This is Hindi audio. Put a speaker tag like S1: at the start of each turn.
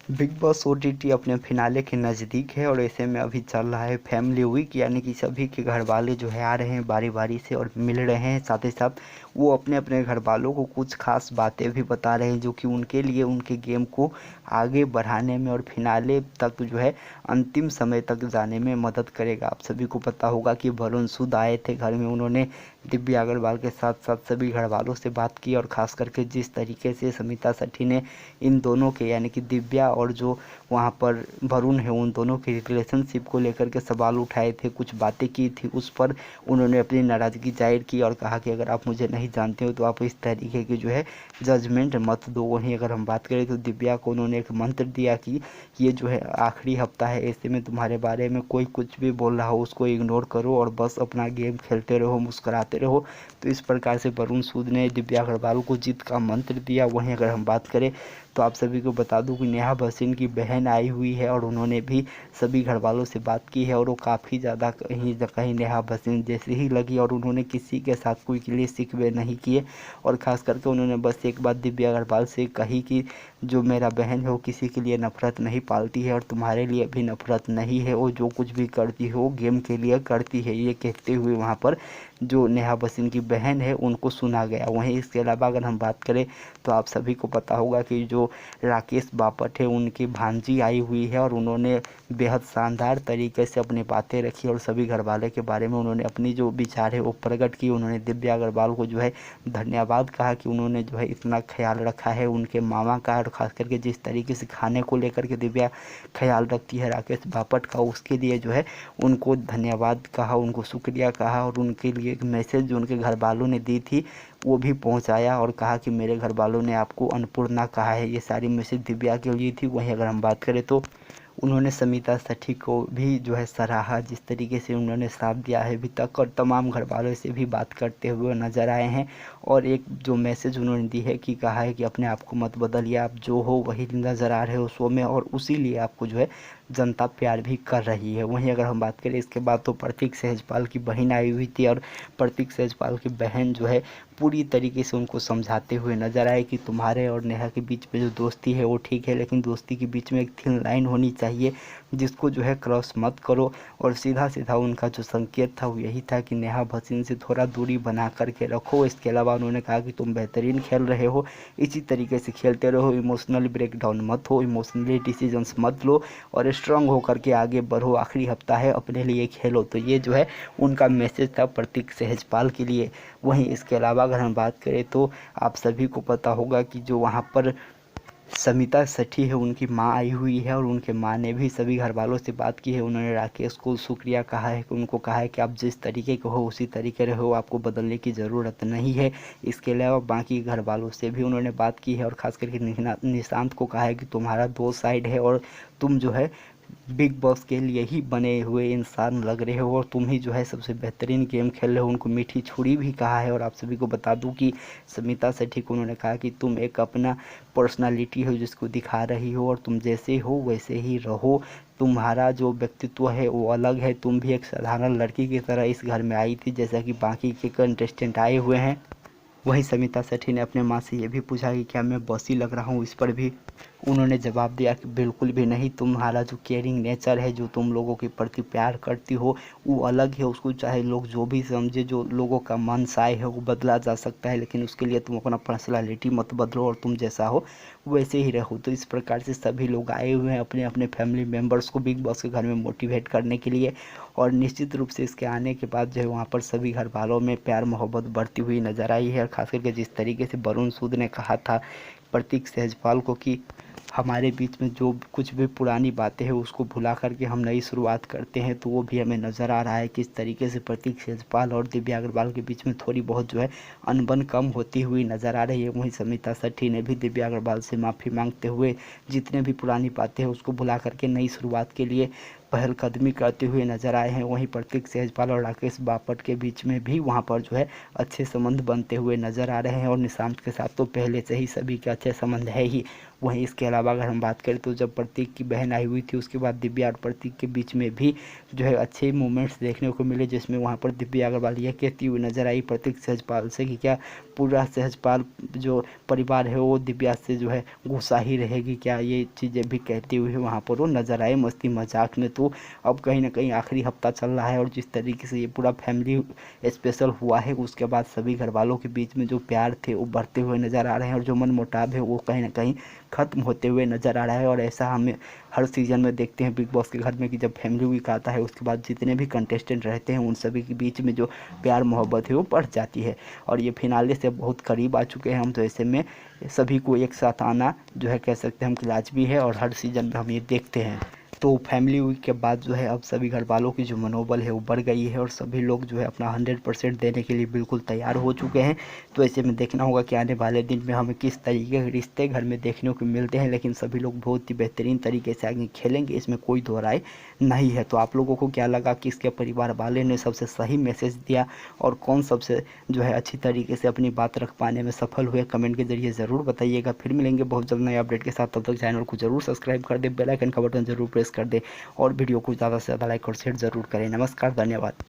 S1: बिग बॉस ओटीटी अपने फिनाले के नज़दीक है और ऐसे में अभी चल रहा है फैमिली वीक, यानी कि सभी के घर वाले जो है आ रहे हैं बारी बारी से और मिल रहे हैं। साथ ही साथ वो अपने अपने घर वालों को कुछ खास बातें भी बता रहे हैं जो कि उनके लिए उनके गेम को आगे बढ़ाने में और फिनाले तक जो है अंतिम समय तक जाने में मदद करेगा। आप सभी को पता होगा कि वरुण सूद आए थे घर में, उन्होंने दिव्या अग्रवाल के साथ साथ सभी घर वालों से बात की और ख़ास करके जिस तरीके से समिता सेठी ने इन दोनों के यानी कि दिव्या और जो वहाँ पर वरुण है उन दोनों की रिलेशनशिप को लेकर के सवाल उठाए थे, कुछ बातें की थी, उस पर उन्होंने अपनी नाराज़गी जाहिर की और कहा कि अगर आप मुझे नहीं जानते हो तो आप इस तरीके की जो है जजमेंट मत दो। वहीं अगर हम बात करें तो दिव्या को उन्होंने एक मंत्र दिया कि ये जो है आखिरी हफ्ता है, ऐसे में तुम्हारे बारे में कोई कुछ भी बोल रहा हो उसको इग्नोर करो और बस अपना गेम खेलते रहो, मुस्कुराते रहो। तो इस प्रकार से वरुण सूद ने दिव्या अग्रवाल को जीत का मंत्र दिया। वहीं अगर हम बात करें तो आप सभी को बता दूं कि नेहा भसीन की बहन आई हुई है और उन्होंने भी सभी घर वालों से बात की है और वो काफ़ी ज़्यादा कहीं न कहीं नेहा भसीन जैसी ही लगी और उन्होंने किसी के साथ कोई गिले शिकवे नहीं किए। और ख़ास करके उन्होंने बस एक बात दिव्या अग्रवाल से कही कि जो मेरा बहन है वो किसी के लिए नफ़रत नहीं पालती है और तुम्हारे लिए भी नफ़रत नहीं है, वो जो कुछ भी करती है वो गेम के लिए करती है। ये कहते हुए वहाँ पर जो नेहा भसीन की बहन है उनको सुना गया। वहीं इसके अलावा अगर हम बात करें तो आप सभी को पता होगा कि जो राकेश बापट है उनकी भांजी आई हुई है और उन्होंने बेहद शानदार तरीके से अपनी बातें रखी और सभी घरवाले के बारे में उन्होंने अपनी जो विचार है वो प्रकट की। उन्होंने दिव्या अग्रवाल को जो है धन्यवाद कहा कि उन्होंने जो है इतना ख्याल रखा है उनके मामा का, और ख़ास करके जिस तरीके से खाने को लेकर के दिव्या ख्याल रखती है राकेश बापट का, उसके लिए जो है उनको धन्यवाद कहा, उनको शुक्रिया कहा और उनके लिए एक मैसेज जो उनके घर वालों ने दी थी वो भी पहुंचाया और कहा कि मेरे घर वालों ने आपको अन्नपूर्णा कहा है। ये सारी मैसेज दिव्या के लिए थी। वहीं अगर हम बात करें तो उन्होंने समिता सेठी को भी जो है सराहा, जिस तरीके से उन्होंने साथ दिया है अभी तक, और तमाम घर वालों से भी बात करते हुए नज़र आए हैं। और एक जो मैसेज उन्होंने दी है कि कहा है कि अपने आप को मत बदलिए, आप जो हो वही नज़र आ रहे हो शो में और उसी लिए आपको जो है जनता प्यार भी कर रही है। वहीं अगर हम बात करें इसके बाद तो प्रतीक सहजपाल की बहन आई हुई थी और प्रतीक सहजपाल की बहन जो है पूरी तरीके से उनको समझाते हुए नजर आए कि तुम्हारे और नेहा के बीच में जो दोस्ती है वो ठीक है, लेकिन दोस्ती के बीच में एक थिन लाइन होनी चाहिए जिसको जो है क्रॉस मत करो। और सीधा सीधा उनका जो संकेत था वो यही था कि नेहा भसीन से थोड़ा दूरी बना करके रखो। इसके अलावा उन्होंने कहा कि तुम बेहतरीन खेल रहे हो, इसी तरीके से खेलते रहो, इमोशनली ब्रेकडाउन मत हो, इमोशनली डिसीजंस मत लो और स्ट्रांग होकर के आगे बढ़ो, आखिरी हफ्ता है अपने लिए खेलो। तो ये जो है उनका मैसेज था प्रतीक सहजपाल के लिए। वहीं इसके अलावा अगर हम बात करें तो आप सभी को पता होगा कि जो वहाँ पर समिता सेठी है उनकी माँ आई हुई है और उनके माँ ने भी सभी घर वालों से बात की है। उन्होंने राकेश को शुक्रिया कहा है कि उनको कहा है कि आप जिस तरीके के हो उसी तरीके रहो, आपको बदलने की ज़रूरत नहीं है। इसके अलावा बाकी घर वालों से भी उन्होंने बात की है और ख़ास करके निशांत को कहा है कि तुम्हारा दो साइड है और तुम जो है बिग बॉस के लिए ही बने हुए इंसान लग रहे हो और तुम ही जो है सबसे बेहतरीन गेम खेल रहे हो। उनको मीठी छुरी भी कहा है। और आप सभी को बता दूं कि समिता सेठी को उन्होंने कहा कि तुम एक अपना पर्सनालिटी हो जिसको दिखा रही हो और तुम जैसे हो वैसे ही रहो, तुम्हारा जो व्यक्तित्व है वो अलग है, तुम भी एक साधारण लड़की की तरह इस घर में आई थी जैसा कि बाकी के कंटेस्टेंट आए हुए हैं। वहीं समिता सेठी ने अपने माँ से ये भी पूछा कि क्या मैं बॉसी लग रहा हूँ, इस पर भी उन्होंने जवाब दिया कि बिल्कुल भी नहीं, तुम्हारा जो केयरिंग नेचर है, जो तुम लोगों के प्रति प्यार करती हो वो अलग है। उसको चाहे लोग जो भी समझे, जो लोगों का मन साय है वो बदला जा सकता है, लेकिन उसके लिए तुम अपना पर्सनालिटी मत बदलो और तुम जैसा हो वैसे ही रहो। तो इस प्रकार से सभी लोग आए हुए हैं अपने अपने फैमिली मेम्बर्स को बिग बॉस के घर में मोटिवेट करने के लिए। और निश्चित रूप से इसके आने के बाद जो है वहाँ पर सभी घर वालों में प्यार मोहब्बत बढ़ती हुई नज़र आई है। और खास करके जिस तरीके से वरुण सूद ने कहा था प्रतीक सहजपाल को कि हमारे बीच में जो कुछ भी पुरानी बातें हैं उसको भुला करके हम नई शुरुआत करते हैं, तो वो भी हमें नज़र आ रहा है किस तरीके से प्रतीक सहजपाल और दिव्या अग्रवाल के बीच में थोड़ी बहुत जो है अनबन कम होती हुई नज़र आ रही है। वहीं समिता सेठी ने भी दिव्या अग्रवाल से माफ़ी मांगते हुए जितने भी पुरानी बातें हैं उसको भुला करके नई शुरुआत के लिए पहलकदमी करते हुए नजर आए हैं। वहीं प्रतीक सहजपाल और राकेश बापट के बीच में भी वहां पर जो है अच्छे संबंध बनते हुए नजर आ रहे हैं और निशांत के साथ तो पहले से ही सभी के अच्छे संबंध है ही। वहीं इसके अलावा अगर हम बात करें तो जब प्रतीक की बहन आई हुई थी उसके बाद दिव्या और प्रतीक के बीच में भी जो है अच्छे मोमेंट्स देखने को मिले, जिसमें वहाँ पर दिव्या अग्रवाल यह कहती हुई नजर आई प्रतीक सहजपाल से कि क्या पूरा सहजपाल जो परिवार है वो दिव्या से जो है गुस्सा ही रहेगी क्या, ये चीज़ें भी कहती हुई वहाँ पर वो नजर आए मस्ती मजाक में। तो अब कहीं ना कहीं आखिरी हफ्ता चल रहा है और जिस तरीके से ये पूरा फैमिली स्पेशल हुआ है उसके बाद सभी घर वालों के बीच में जो प्यार थे वो बढ़ते हुए नज़र आ रहे हैं और जो मन मुटाव है वो कहीं ना कहीं ख़त्म होते हुए नज़र आ रहा है। और ऐसा हमें हर सीज़न में देखते हैं बिग बॉस के घर में कि जब फैमिली वीक आता है उसके बाद जितने भी कंटेस्टेंट रहते हैं उन सभी के बीच में जो प्यार मोहब्बत है वो बढ़ जाती है और ये फिनाले से बहुत करीब आ चुके हैं हम। तो ऐसे में सभी को एक साथ आना जो है कह सकते हैं हम कि लाजमी है और हर सीज़न में हम ये देखते हैं। तो फैमिली वीक के बाद जो है अब सभी घर वालों की जो मनोबल है वो बढ़ गई है और सभी लोग जो है अपना 100% देने के लिए बिल्कुल तैयार हो चुके हैं। तो ऐसे में देखना होगा कि आने वाले दिन में हमें किस तरीके के रिश्ते घर में देखने को मिलते हैं, लेकिन सभी लोग बहुत ही बेहतरीन तरीके से आगे खेलेंगे, इसमें कोई दो राय नहीं है। तो आप लोगों को क्या लगा कि इसके परिवार वाले ने सबसे सही मैसेज दिया और कौन सबसे जो है अच्छी तरीके से अपनी बात रख पाने में सफल हुए, कमेंट के जरिए ज़रूर बताइएगा। फिर मिलेंगे बहुत जल्द नए अपडेट के साथ, तब तक चैनल को जरूर सब्सक्राइब कर दे, बेल आइकन का बटन जरूर प्रेस कर दे और वीडियो को ज़्यादा से ज़्यादा लाइक और शेयर ज़रूर करें। नमस्कार, धन्यवाद।